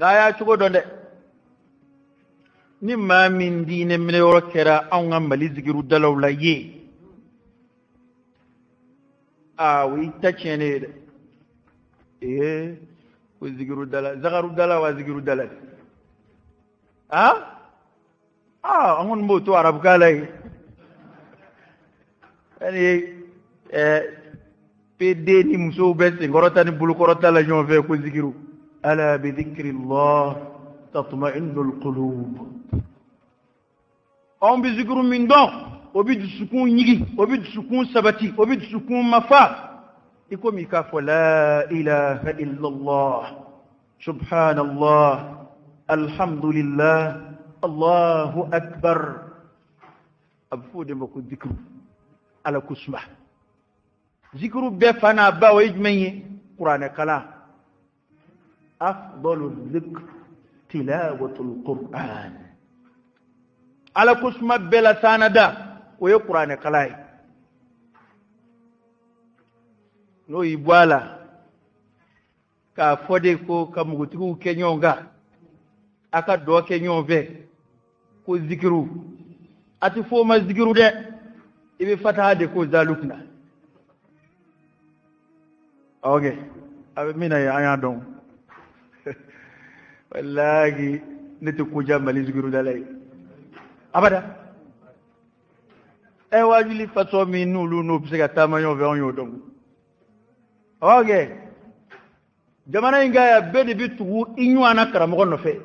ya chugo donde ni ma min dine mine woro kera an mali zigiru dalawla ye wi tachene ko zigiru dala zagaru dala wa zigiru dala angon mo to arab galay ani PD ni muso bes ngorota ni bulu korota la ñoo fe ko zigiru ala bi dhikrillah tatma'innul qulub on bi zigiru min don obi sukun nyigi obi sukun sabati obi sukun mafa iko mi ka fo la ilaha illa allah subhanallah alhamdulillah allahu akbar afude mako zikru ala kusma zikru be fana ba way jmenye qur'an kala afdalu dhikr tilawatul qur'an ala kusma bela sanada way qur'an kala no ibwala ka fode ko kamugutu kenyonga aka do kenyove ko zikru ati fo ma zikru de ibe fata de ko zalukna okay abe mina ya aya don wallahi nitu ko jamali zikru dalay abada e wajuli fato mi nulu no psika tamayo ve on yodon okay jamana inga ya bede bitu inyu ana karamo no fe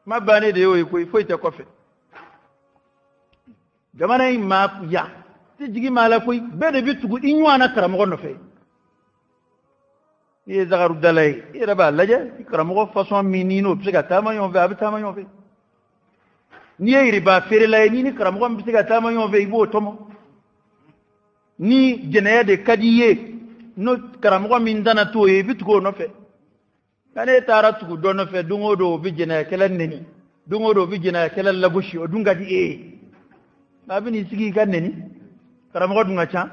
ma bane de yoy ko fo ite ko fe jamana ma ya ti jigi mala koy bede bitu inyu ana karamo no fe ni zagaru dalay ira ba laje karamo façon minino psika tamayo ve abtamayo ve ni riba fere lay ni karamo psika tamayo ve ibo tomo ni jenaya de kadiye no karamo min dana to e bitgo no fe kane tara tugu do no fe dungo do bi jenaya kelen neni dungo do bi jenaya kelen labushi o dunga di abini sigi kan neni karamo dunga cha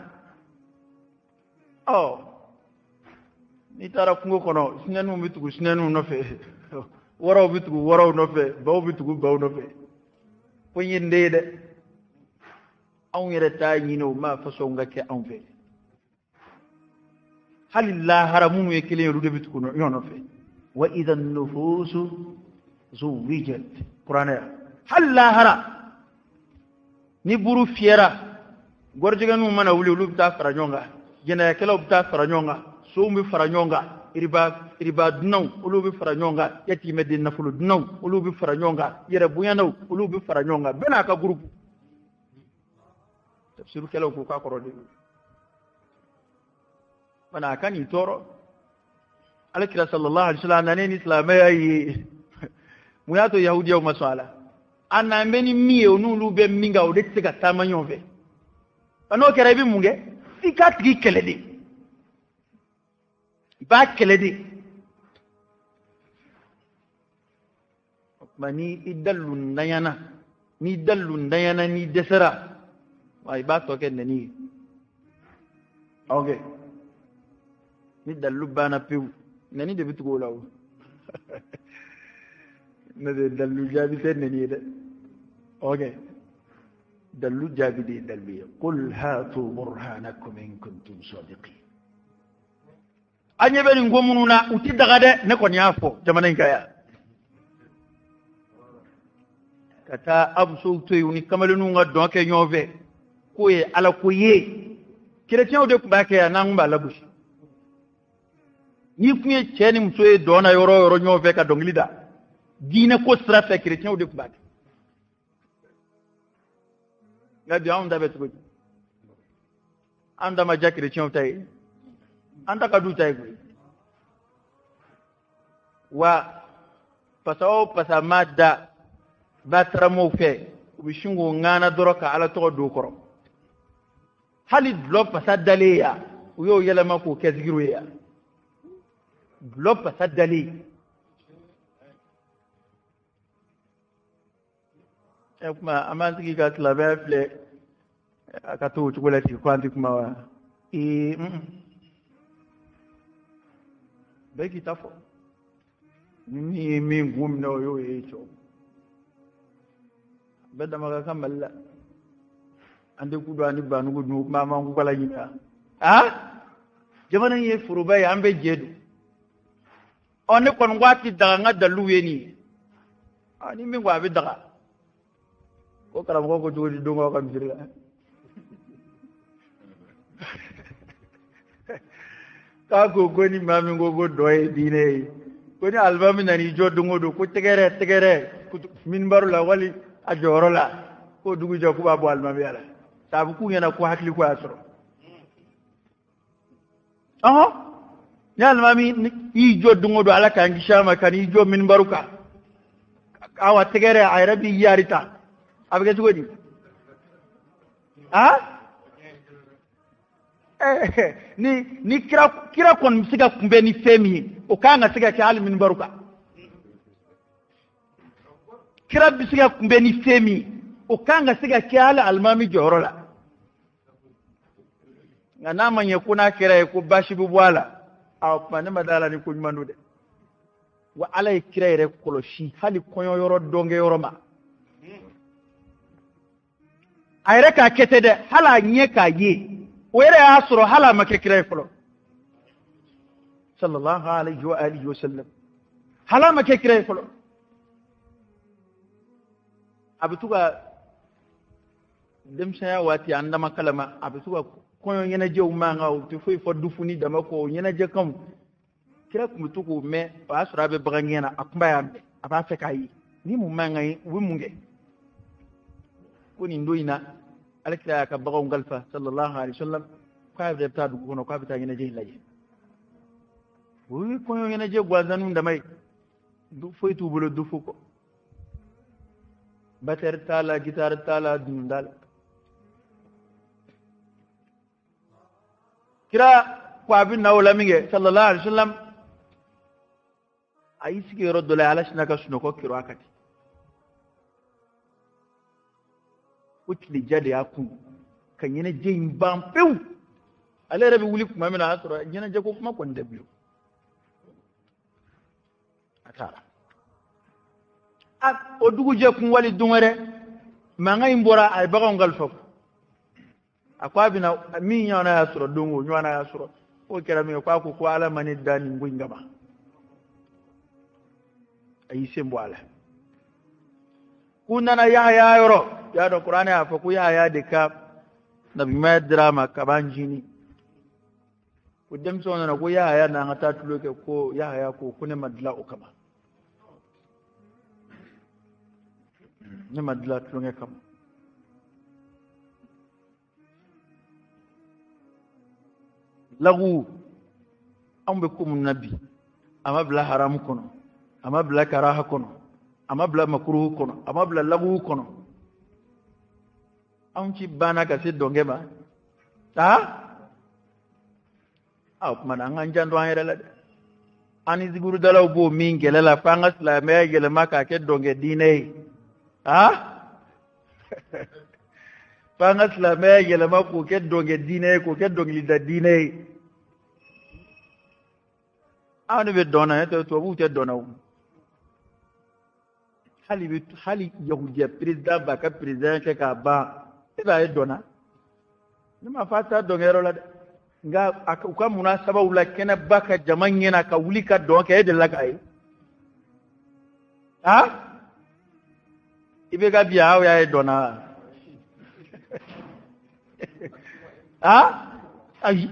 ni tara kungo kono sinanu bitugu sinanu no fe woro bitugu woro no fe baw bitugu baw no fe ko yinde de on yere ta nyino ma faso ngake on fe halillah haramun we kile rude bitugu no yono fe wa idha an-nufus zuwijat qur'ana halillah hara ni buru fiera gorjega nu mana wuli lu ta faranyonga jena kala ta faranyonga so mi faranyonga iriba dunaw ulu bi faranyonga yati medin nafulu dunaw ulu bi faranyonga yere buyanaw ulu bi faranyonga bena ka groupe tafsiru kala ko ka korode mana kani toro alkira sallallahu alaihi wasallam nani islamai ayi muyato yahudi au maswala ana mbeni mie onulu be minga o de tsika tamanyo ve ano kere bi munge sikatri kelede ba kelede mani idallu ndayana ni desera way ba to ken ni okay ni dallu bana piu nani de bitugo law na de dallu jabi ten ni de okay dallu jabi de dalbi qul hatu burhanakum in kuntum sadiqin anye beri ngomununa uti daga de ne ko nyafo jamana ngaya kata abso to yuni kamalunu nga donke nyove ko ye ala ko ye chrétien de ko bake ya nangba labushi ni kunye cheni msoe dona yoro nyove ka donglida dina ko strafe chrétien de ko bake ngadi anda betu anda ma ja chrétien tay anda ka du tay wa pasamada batra mo fe ubishingo ngana doroka ala to do koro hali blop pasadaleya uyo yela mako kezigiru ya blop pasadale kuma amanti ga tlabe fle akatu chukula ti kwanti kuma wa beki tafo ni min gumna yo yecho bedda maga kamalla ande kudo ani banu gudu mama ngu kala yina jamana ye furuba ya ambe jedu oni kon wati daga ngada luweni ani min gwa be daga ko kala ko jodi dungo kam sirga ka ko goni mami go doye dine ko ni albami nani jodungo do ko tegere min baru la wali a joro la ko dugu jaku babu albami ala sabu ku yana ko hakli ko asro ni albami yi jodungo do ala kan gishama kan yi jo min baruka awa tegere ay rabbi yarita abge sugodi ni kira kon siga kumbe ni femi o kanga siga ke al min baruka kira bisiga kumbe ni femi o kanga siga ke al almami jorola ngana manye kuna kira ko bashi bubwala aw pande madala ni kuñ mandude wa alay kira re koloshi hali konyo yoro donge yoro ma ayre ka ketede hala nye ka ye were asro hala make kira folo sallallahu alayhi wa alihi wa sallam hala make kira folo abituga demsaya wati andama kalama abituga koyo nyena jew manga o to foi fo dufuni dama ko nyena je kam kira kumtugo me asra be bagangena akamba ya aba fekai ni mu manga wi munge kuni ndoina alkira ka bagaw ngalfa sallallahu alaihi wasallam ka be ta du kono ka be ta nyena je laje wi koyo nyena je gwazanu ndamai du foi tu bolo du fuko bater tala gitar tala dundal kira ko abin nawla minge sallallahu alaihi wasallam ayi sige roddola ala shinaka suno ko kiro akati utli jade yakun kan yana je bam pew ale rabi wuli kuma mina asura yana je ko kuma kon dabiyo atara o dugu je kun wali dungare manga imbora ay baga ngal fop akwa bina min yana ya sura dungu nyana ya sura o kera mi ko ala mani dani ngui ngaba ayi sembo ala kunana yahya yoro ya do qur'ani afa ku yahya de ka nabi ma drama kabanjini ku dem so na ko yahya na ngata tuloke ko yahya ko kune madla o kama ne madla tulonge kama lagu ambe kum nabi ama bla haram kono ama bla karaha kono ama bla makruh kono ama bla lagu kono am ci bana ka se donge ba man an jando an yere la ani ziguru dalaw bo min gele la fanga islamé gele maka ke donge dine fanga islamé gele mako ke donge dine ko ke donge da dine ani be dona to bu te dona hali yahudiya président ba ka président ke ka ba ila e dona nima fata dongero la nga ka munasaba wula kena baka jamanyena ka wuli ka don ke de la kai ibe ga biya ya e dona ay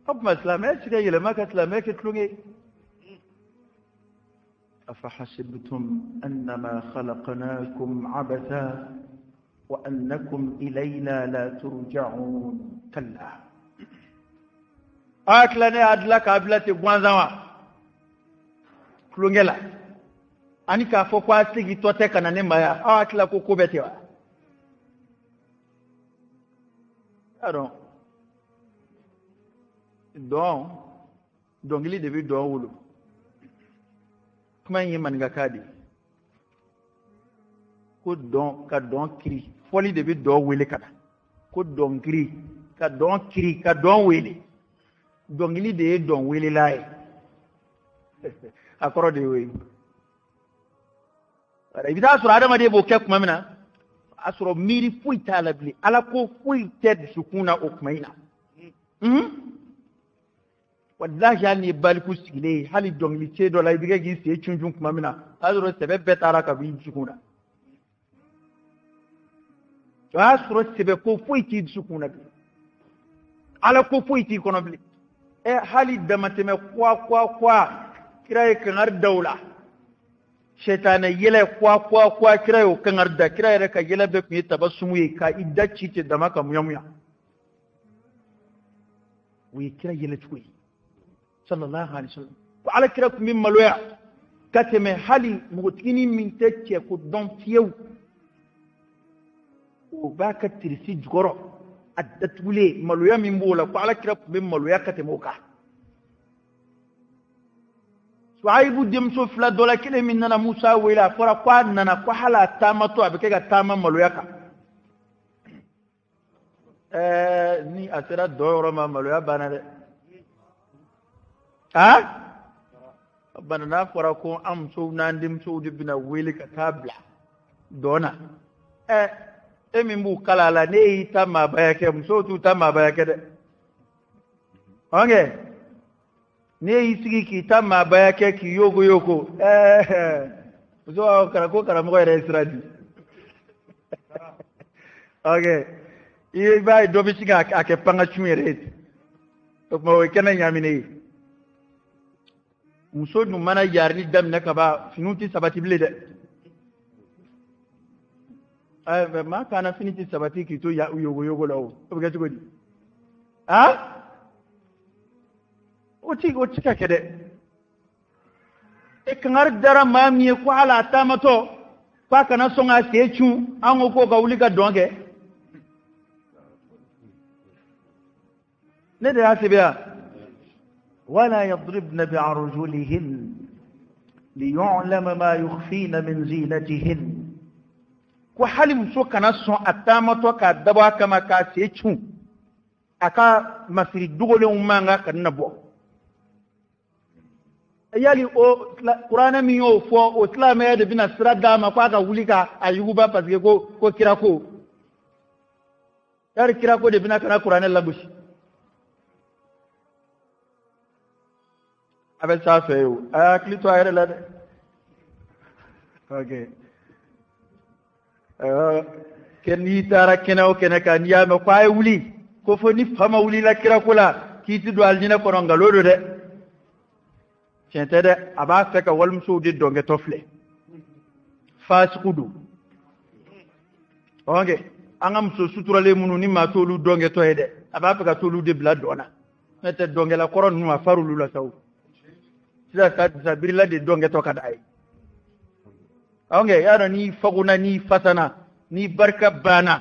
hab maslamé sire yele maka islamé ke tlunge أفحسبتم أنما خلقناكم عبثا وأنكم إلينا لا ترجعون كلا أكلنا أدلك أبلتي بوانزوا كلونجلا أني كافوكوا سيجي توتك أنا نمايا أكلا كوكوبتيوا أرون دون لي دبي دون ولو kuma yin man ga kadi ko don ka don kiri foli de bi do wele kada ko don kiri ka don kiri ka don wele don ili de don wele lai akoro de we ara ibita sura adama de bo kek mamina asro miri fuita labli ala ko fuita sukuna ukmaina wallahi yani balku sigile hali dongli ce do la ibiga gi se chunjun mamina asro sebe betara ka bi sukuna asro sebe ko fuiti sukuna ala ko fuiti kono bli e hali damateme kwa kiraye kangar daula shaytana yele kwa kirayo kangar da kiraye ka yele be ku tabassumu yi ka iddaci ce da maka muyamuya wi kira yele tuyi sallallahu alaihi wasallam ko ala kira ku min maloya kateme hali mugutini min tecce ku don fiyew o baka tirsi jgoro addatule maloya min bola ko ala kira ku min maloya kateme ka suaibu dem so fla dola kile min nana musa wela fora kwa nana ko hala tamato abike ga tama maloya ka ni asira doyoro ma maloya bana de bana na fora ko am so nandim so dibina weli ka tabla dona min bu kalala ne tama bayake muso tu tama bayake de onge ne isigi ki tama bayake ki yogo so karako karamo ere isradi okay i ba do bi singa ake panga chumere to mo kana nyamine muso nu mana yarni dam na kaba finuti sabati bile de ma kana finiti sabati ki to ya yogo lawo to ga tugodi oti ka kede e kangar dara mamiye ko ala tamato kwa kana songa sechu an ko ga wuli ga donge ne da hasibiya ولا يضربن بعرجلهن ليعلم ما يخفين من زينتهن وحلم سو كان سو اتامتو كدبا كما كاسيچو aka masiri dugole umanga kanabo yali o qur'ana mi yo fo o islam ya de bina sirada ma kwa ga wulika ayuba parce que ko kirako yar kirako de bina kana qur'ana labushi abe sa feyo klito ayre la de okay ken ni tara kenao kenaka niya ma kwa wuli ko fo ni fama wuli la kirako la kiti do aljina ko ngalodo de centede aba feka walum suudi donge tofle fasikudu onge angam so suturale munu ni ma tolu donge toyede aba feka tolu de bla dona mete donge la koron nu farulu la saw sida ka sabirila de donge to kada ay onge yaro ni faguna ni fasana ni barka bana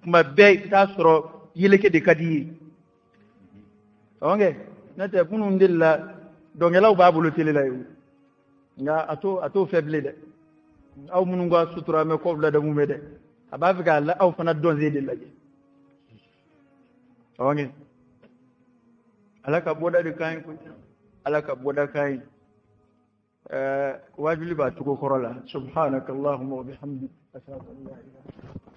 kuma be ta soro yileke de kadi onge nete kunu ndilla donc law babulu tele nga ato faible de aw munu nga sutura me ko la da mu de aba fi ga la aw fana don zede laje awange alaka boda de kain ko alaka boda kain wajuli ba tuko korola subhanakallahumma wa bihamdika ashhadu an la ilaha illa anta